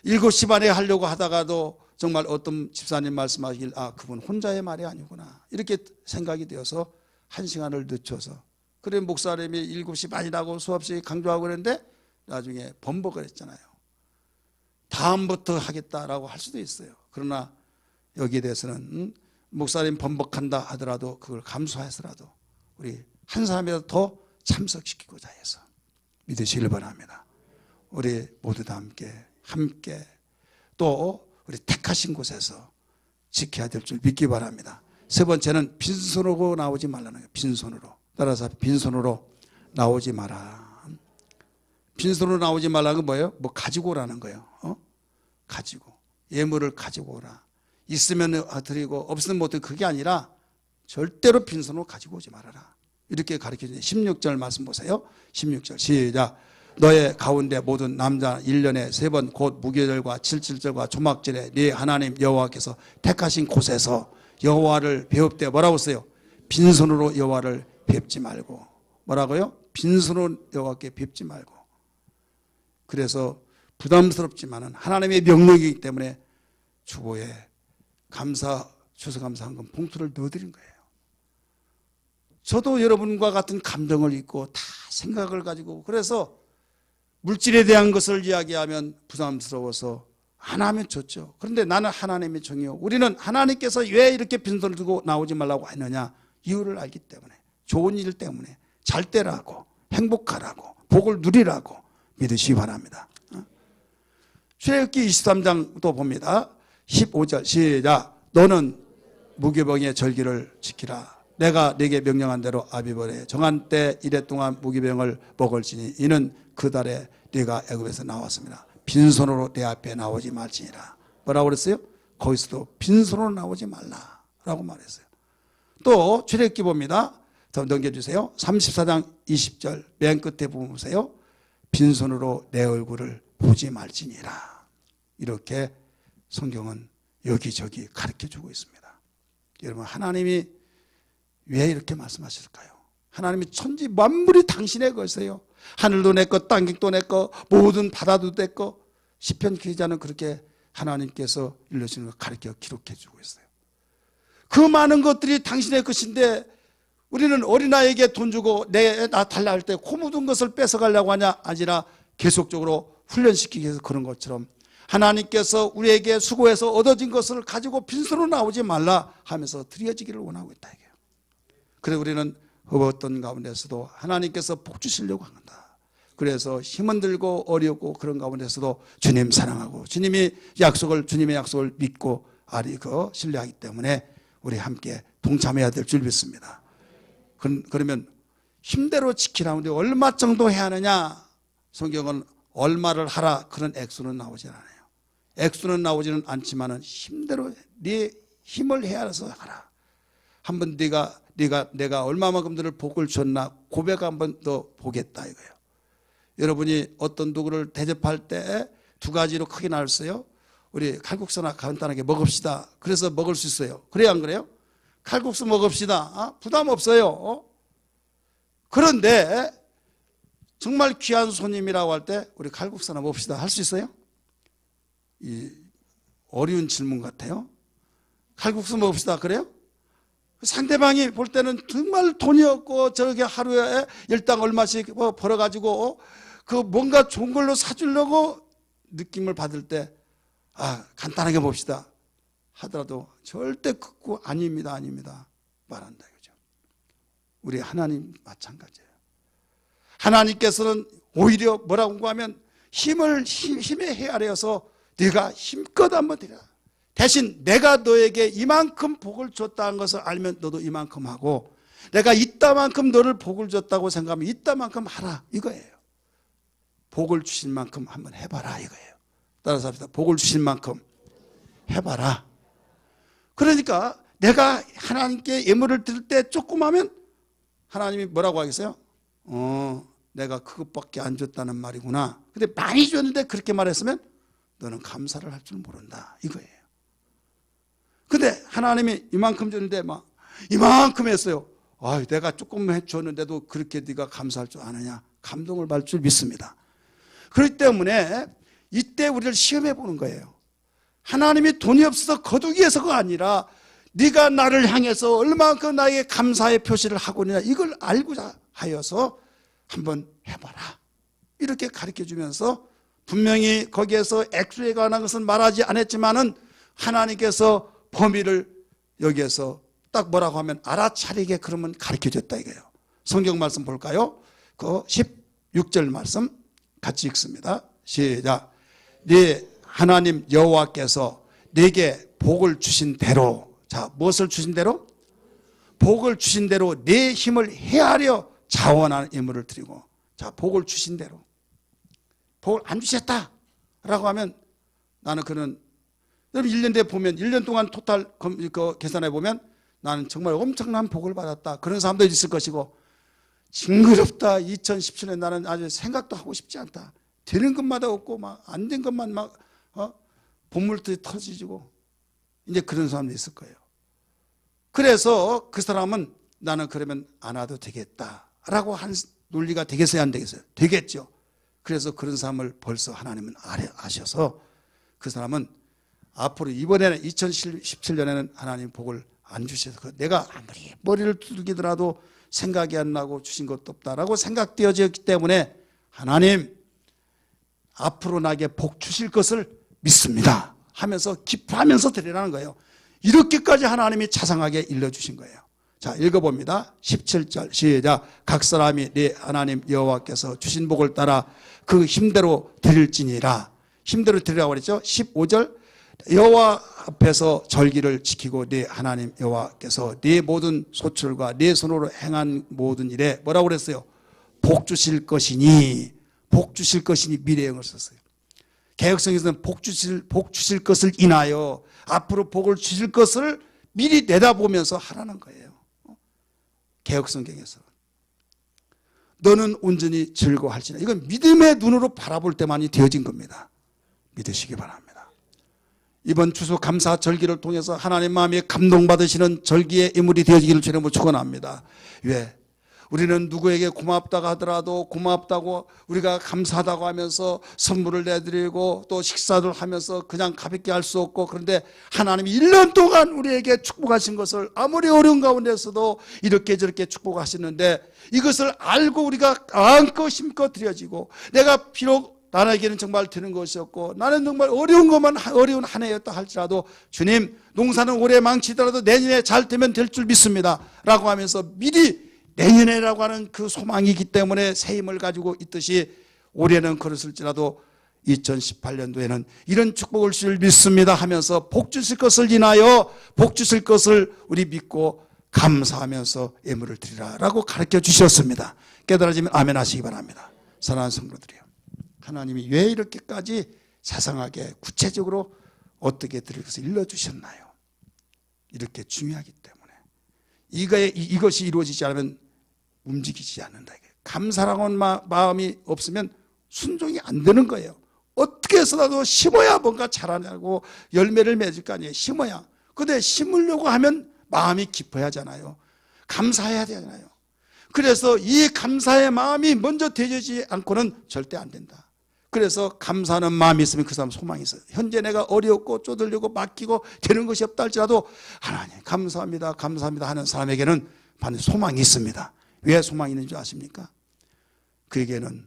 7시 반에 하려고 하다가도 정말 어떤 집사님 말씀하시길 그분 혼자의 말이 아니구나 이렇게 생각이 되어서 1시간을 늦춰서 그래 목사님이 7시 반이라고 수없이 강조하고 그랬는데 나중에 번복을 했잖아요. 다음부터 하겠다라고 할 수도 있어요. 그러나 여기에 대해서는 목사님 번복한다 하더라도 그걸 감수해서라도 우리 한 사람이라도 더 참석시키고자 해서 믿으시길 바랍니다. 우리 모두 다 함께 또 우리 택하신 곳에서 지켜야 될 줄 믿기 바랍니다. 세 번째는 빈손으로 나오지 말라는 거예요. 빈손으로. 따라서 빈손으로 나오지 마라. 빈손으로 나오지 말라는 건 뭐예요? 뭐 가지고 오라는 거예요. 가지고. 예물을 가지고 오라. 있으면 드리고 없으면 못 드리고 그게 아니라 절대로 빈손으로 가지고 오지 말아라. 이렇게 가르쳐주는 16절 말씀 보세요. 16절 시작. 너의 가운데 모든 남자 1년에 3번 곧 무교절과 칠칠절과 조막절에 네 하나님 여호와께서 택하신 곳에서 여호와를 배웁되 뭐라고 써요? 빈손으로 여호와를 뵙지 말고. 뭐라고요? 빈손으로 여호와께 뵙지 말고. 그래서 부담스럽지만은 하나님의 명령이기 때문에 주보에 추수감사한금 봉투를 넣어드린 거예요. 저도 여러분과 같은 감정을 잊고 다 생각을 가지고 그래서 물질에 대한 것을 이야기하면 부담스러워서 안 하면 좋죠. 그런데 나는 하나님의 종이요. 우리는 하나님께서 왜 이렇게 빈손을 들고 나오지 말라고 했느냐. 이유를 알기 때문에. 좋은 일 때문에. 잘 되라고. 행복하라고. 복을 누리라고 믿으시기 바랍니다. 출애굽기 23장 또 봅니다. 15절 시작. 너는 무교병의 절기를 지키라. 내가 네게 명령한 대로 아비벌에 정한 때 이래 동안 무교병을 먹을지니 이는 그 달에 네가 애굽에서 나왔습니다. 빈손으로 내 앞에 나오지 말지니라. 뭐라고 그랬어요? 거기서도 빈손으로 나오지 말라라고 말했어요. 또 출애굽기 봅니다. 더 넘겨주세요. 34장 20절 맨 끝에 보세요. 빈손으로 내 얼굴을 보지 말지니라. 이렇게 성경은 여기저기 가르쳐주고 있습니다. 여러분 하나님이 왜 이렇게 말씀하실까요? 하나님이 천지 만물이 당신의 것이에요. 하늘도 내 것, 땅도 내 것, 모든 바다도 내 것. 시편 기자는 그렇게 하나님께서 일러주는 걸 가르쳐 기록해주고 있어요. 그 많은 것들이 당신의 것인데 우리는 어린아이에게 돈 주고 나 달라 할 때 코 묻은 것을 뺏어가려고 하냐? 아니라 계속적으로 훈련시키기 위해서 그런 것처럼 하나님께서 우리에게 수고해서 얻어진 것을 가지고 빈손으로 나오지 말라 하면서 드려지기를 원하고 있다 이게요. 그래서 우리는 어떤 가운데서도 하나님께서 복 주시려고 한다. 그래서 힘은 들고 어렵고 그런 가운데서도 주님 사랑하고 주님의 약속을 믿고 신뢰하기 때문에 우리 함께 동참해야 될 줄 믿습니다. 그러면 힘대로 지키라는데 얼마 정도 해야 하느냐? 성경은 얼마를 하라 그런 액수는 나오질 않아요. 액수는 나오지는 않지만은 힘대로 네 힘을 헤아려서 하라. 한번 내가 얼마만큼 너를 복을 줬나 고백 한번 더 보겠다 이거예요. 여러분이 어떤 누구를 대접할 때 두 가지로 크게 나눴어요. 우리 칼국수나 간단하게 먹읍시다. 그래서 먹을 수 있어요. 그래요 안 그래요? 칼국수 먹읍시다. 부담 없어요. 그런데 정말 귀한 손님이라고 할 때 우리 칼국수나 먹읍시다. 할 수 있어요? 이 어려운 질문 같아요. 칼국수 먹읍시다. 그래요? 상대방이 볼 때는 정말 돈이 없고 저렇게 하루에 일당 얼마씩 벌어가지고 그 뭔가 좋은 걸로 사주려고 느낌을 받을 때 간단하게 봅시다 하더라도 절대 극구 아닙니다 말한다 이거죠. 우리 하나님 마찬가지예요. 하나님께서는 오히려 뭐라고 하면 힘에 헤아려서 네가 힘껏 한번 드려. 대신 내가 너에게 이만큼 복을 줬다는 것을 알면 너도 이만큼 하고 내가 이따만큼 너를 복을 줬다고 생각하면 이따만큼 하라 이거예요. 복을 주신 만큼 한번 해봐라 이거예요. 따라서 합시다. 복을 주신 만큼 해봐라. 그러니까 내가 하나님께 예물을 드릴 때 조금 하면 하나님이 뭐라고 하겠어요? 내가 그것밖에 안 줬다는 말이구나. 근데 많이 줬는데 그렇게 말했으면 너는 감사를 할 줄 모른다 이거예요. 근데 하나님이 이만큼 줬는데 막 이만큼 했어요. 내가 조금 해줬는데도 그렇게 네가 감사할 줄 아느냐. 감동을 받을 줄 믿습니다. 그렇기 때문에 이때 우리를 시험해 보는 거예요. 하나님이 돈이 없어서 거두기 위해서가 아니라 네가 나를 향해서 얼마만큼 나에게 감사의 표시를 하고 있느냐 이걸 알고자 하여서 한번 해봐라 이렇게 가르쳐주면서 분명히 거기에서 액수에 관한 것은 말하지 않았지만은 하나님께서 범위를 여기에서 딱 뭐라고 하면 알아차리게 그러면 가르쳐줬다 이거예요. 성경 말씀 볼까요? 그 16절 말씀 같이 읽습니다. 시작. 네 하나님 여호와께서 네게 복을 주신 대로, 자, 무엇을 주신 대로? 복을 주신 대로 내 힘을 헤아려 자원하는 예물을 드리고, 자, 복을 주신 대로. 복을 안 주셨다 라고 하면 나는 그는, 여러분 1년 뒤에 보면 1년 동안 토탈 계산해 보면 나는 정말 엄청난 복을 받았다, 그런 사람도 있을 것이고, 징그럽다 2017년 나는 아주 생각도 하고 싶지 않다, 되는 것마다 없고 막 안 된 것만 막 본물들이 터지고, 이제 그런 사람도 있을 거예요. 그래서 그 사람은 나는 그러면 안 와도 되겠다라고 한 논리가 되겠어요, 안 되겠어요? 되겠죠. 그래서 그런 사람을 벌써 하나님은 아셔서 그 사람은 앞으로 이번에는 2017년에는 하나님 복을 안 주셔서, 내가 아무리 머리를 두들기더라도 생각이 안 나고 주신 것도 없다라고 생각되어졌기 때문에 하나님 앞으로 나에게 복 주실 것을 믿습니다 하면서 기뻐하면서 드리라는 거예요. 이렇게까지 하나님이 자상하게 일러주신 거예요. 자, 읽어봅니다. 17절 시작. 각 사람이 네 하나님 여호와께서 주신 복을 따라 그 힘대로 드릴지니라. 힘대로 드리라고 그랬죠. 15절 여호와 앞에서 절기를 지키고 네 하나님 여호와께서 네 모든 소출과 네 손으로 행한 모든 일에 뭐라고 그랬어요? 복 주실 것이니, 복 주실 것이니 미래형을 썼어요. 개혁성에서는 복 주실 것을 인하여 앞으로 복을 주실 것을 미리 내다보면서 하라는 거예요. 개혁성경에서 너는 온전히 즐거워할지나, 이건 믿음의 눈으로 바라볼 때만이 되어진 겁니다. 믿으시기 바랍니다. 이번 추수 감사 절기를 통해서 하나님 마음에 감동받으시는 절기의 인물이 되어지기를 주님으로 축원합니다. 왜? 우리는 누구에게 고맙다고 하더라도 고맙다고 우리가 감사하다고 하면서 선물을 내드리고 또 식사를 하면서 그냥 가볍게 할 수 없고, 그런데 하나님이 1년 동안 우리에게 축복하신 것을 아무리 어려운 가운데서도 이렇게 저렇게 축복하시는데, 이것을 알고 우리가 안고 힘껏 드려지고, 내가 비록 나에게는 정말 되는 것이었고 나는 정말 어려운 한 해였다 할지라도 주님 농사는 올해 망치더라도 내년에 잘 되면 될 줄 믿습니다 라고 하면서 미리 내년에라고 하는 그 소망이기 때문에 새 힘을 가지고 있듯이, 올해는 그랬을지라도 2018년도에는 이런 축복을 줄 믿습니다 하면서 복 주실 것을 인하여 복 주실 것을 우리 믿고 감사하면서 예물을 드리라 라고 가르쳐 주셨습니다. 깨달아지면 아멘 하시기 바랍니다. 사랑하는 성도들이요, 하나님이 왜 이렇게까지 자상하게 구체적으로 어떻게 드릴 것을 일러주셨나요? 이렇게 중요하기 때문에 이것이 이루어지지 않으면 움직이지 않는다. 감사라는 마음이 없으면 순종이 안 되는 거예요. 어떻게 해서라도 심어야 뭔가 자라나고 열매를 맺을 거 아니에요. 심어야. 근데 심으려고 하면 마음이 깊어야 하잖아요. 감사해야 되잖아요. 그래서 이 감사의 마음이 먼저 되지 않고는 절대 안 된다. 그래서 감사하는 마음이 있으면 그 사람 소망이 있어요. 현재 내가 어렵고 쪼들리고 맡기고 되는 것이 없다 할지라도 하나님 감사합니다 감사합니다 하는 사람에게는 반드시 소망이 있습니다. 왜 소망이 있는 줄 아십니까? 그에게는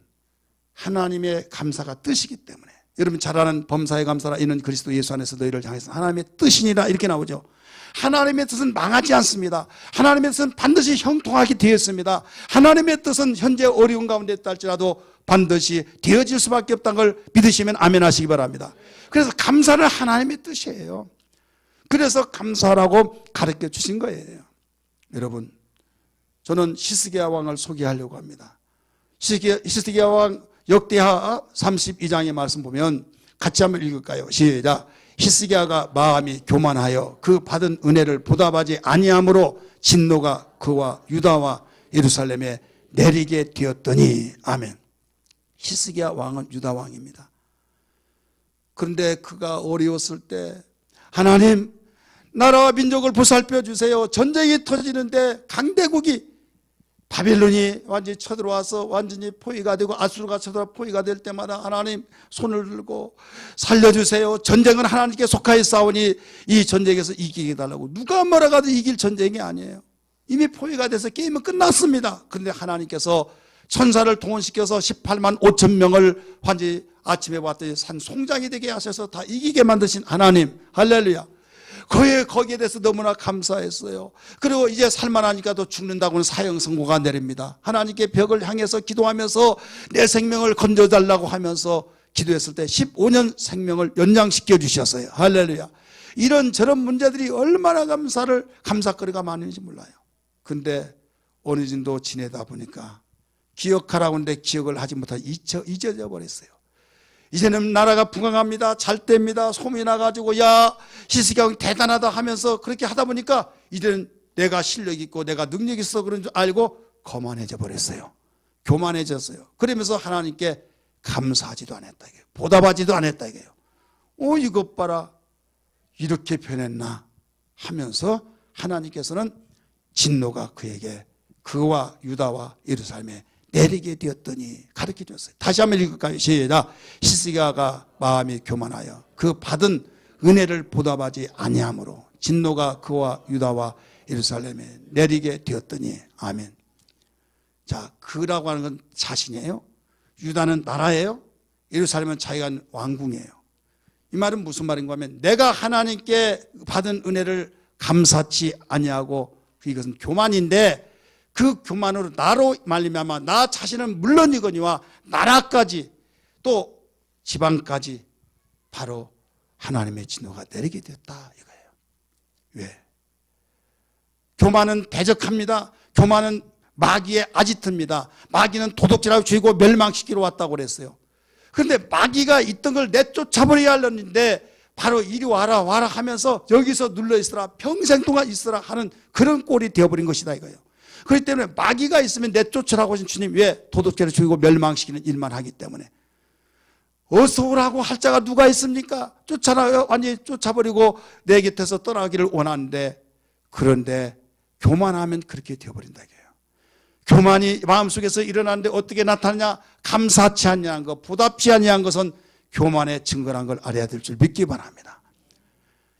하나님의 감사가 뜻이기 때문에. 여러분 잘 아는 범사의 감사라 이는 그리스도 예수 안에서 너희를 향해서 하나님의 뜻이니라 이렇게 나오죠. 하나님의 뜻은 망하지 않습니다. 하나님의 뜻은 반드시 형통하게 되었습니다. 하나님의 뜻은 현재 어려운 가운데 있다 할지라도 반드시 되어질 수밖에 없다는 걸 믿으시면 아멘 하시기 바랍니다. 그래서 감사는 하나님의 뜻이에요. 그래서 감사라고 가르쳐 주신 거예요. 여러분, 저는 히스기야 왕을 소개하려고 합니다. 히스기야 왕 역대하 32장의 말씀 보면 같이 한번 읽을까요? 시작. 히스기야가 마음이 교만하여 그 받은 은혜를 보답하지 아니함으로 진노가 그와 유다와 예루살렘에 내리게 되었더니. 아멘. 히스기야 왕은 유다 왕입니다. 그런데 그가 어려웠을 때 하나님 나라와 민족을 보살펴 주세요. 전쟁이 터지는데 강대국이 바벨론이 완전히 쳐들어와서 완전히 포위가 되고 아수르가 쳐들어와 포위가 될 때마다 하나님 손을 들고 살려주세요. 전쟁은 하나님께 속하여 싸우니 이 전쟁에서 이기게 달라고. 누가 뭐라 가도 이길 전쟁이 아니에요. 이미 포위가 돼서 게임은 끝났습니다. 그런데 하나님께서 천사를 동원시켜서 18만 5천 명을 완전히 아침에 왔더니 산 송장이 되게 하셔서 다 이기게 만드신 하나님, 할렐루야. 거기에 대해서 너무나 감사했어요. 그리고 이제 살만하니까 또 죽는다고는 사형 선고가 내립니다. 하나님께 벽을 향해서 기도하면서 내 생명을 건져달라고 하면서 기도했을 때 15년 생명을 연장시켜 주셨어요. 할렐루야. 이런 저런 문제들이 얼마나 감사거리가 많은지 몰라요. 근데 어느 정도 지내다 보니까 기억하라고 하는데 기억을 하지 못하고 잊어져 버렸어요. 이제는 나라가 풍성합니다. 잘 때입니다. 소문이 나가지고 야 히스기야 대단하다 하면서 그렇게 하다 보니까 이제는 내가 실력 있고 내가 능력 있어 그런 줄 알고 거만해져 버렸어요. 교만해졌어요. 그러면서 하나님께 감사하지도 않았다 이게요. 보답하지도 않았다 이게요. 이것 봐라 이렇게 변했나 하면서 하나님께서는 진노가 그와 유다와 예루살렘에 내리게 되었더니 가르쳐 줬어요. 다시 한번 읽을까요? 시작. 히스기야가 마음이 교만하여 그 받은 은혜를 보답하지 아니함으로 진노가 그와 유다와 예루살렘에 내리게 되었더니 아멘. 자, 그라고 하는 건 자신이에요. 유다는 나라예요. 예루살렘은 자기가 왕궁이에요. 이 말은 무슨 말인가 하면 내가 하나님께 받은 은혜를 감사치 아니하고 이것은 교만인데 그 교만으로 나로 말미암아 나 자신은 물론이거니와 나라까지 또 지방까지 바로 하나님의 진노가 내리게 됐다 이거예요. 왜? 교만은 대적합니다. 교만은 마귀의 아지트입니다. 마귀는 도둑질하고 죽이고 멸망시키러 왔다고 그랬어요. 그런데 마귀가 있던 걸 내쫓아버려야 하려는데 바로 이리 와라 하면서 여기서 눌러있으라 평생 동안 있으라 하는 그런 꼴이 되어버린 것이다 이거예요. 그렇기 때문에 마귀가 있으면 내쫓으라고 하신 주님 왜 도둑질을 죽이고 멸망시키는 일만 하기 때문에 어서 오라고 할 자가 누가 있습니까? 쫓아나요. 완전히 쫓아버리고 내 곁에서 떠나기를 원하는데 그런데 교만하면 그렇게 되어버린다 이거예요. 교만이 마음속에서 일어나는데 어떻게 나타나냐? 감사치 아니한 것, 보답치 아니한 것은 교만의 증거란 걸 알아야 될 줄 믿기 바랍니다.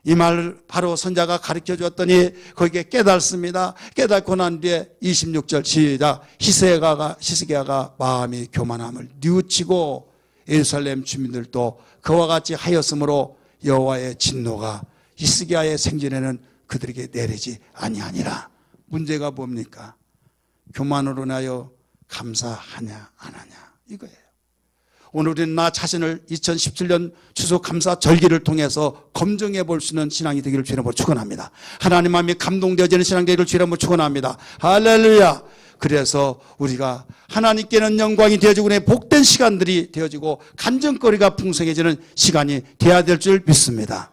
이 말을 바로 선자가 가르쳐 주었더니 거기에 깨닫습니다. 깨닫고 난 뒤에 26절 시작. 히스기야가 마음이 교만함을 뉘우치고 예루살렘 주민들도 그와 같이 하였으므로 여호와의 진노가 히스기야의 생전에는 그들에게 내리지 아니하니라. 문제가 뭡니까? 교만으로 인하여 감사하냐 안 하냐 이거예요. 오늘 우리는 나 자신을 2017년 추수 감사 절기를 통해서 검증해 볼 수 있는 신앙이 되기를 주의 이름으로 축원합니다. 하나님 마음이 감동되어지는 신앙이 되기를 주의 이름으로 축원합니다. 할렐루야. 그래서 우리가 하나님께는 영광이 되어지고 복된 시간들이 되어지고 간증거리가 풍성해지는 시간이 되어야 될 줄 믿습니다.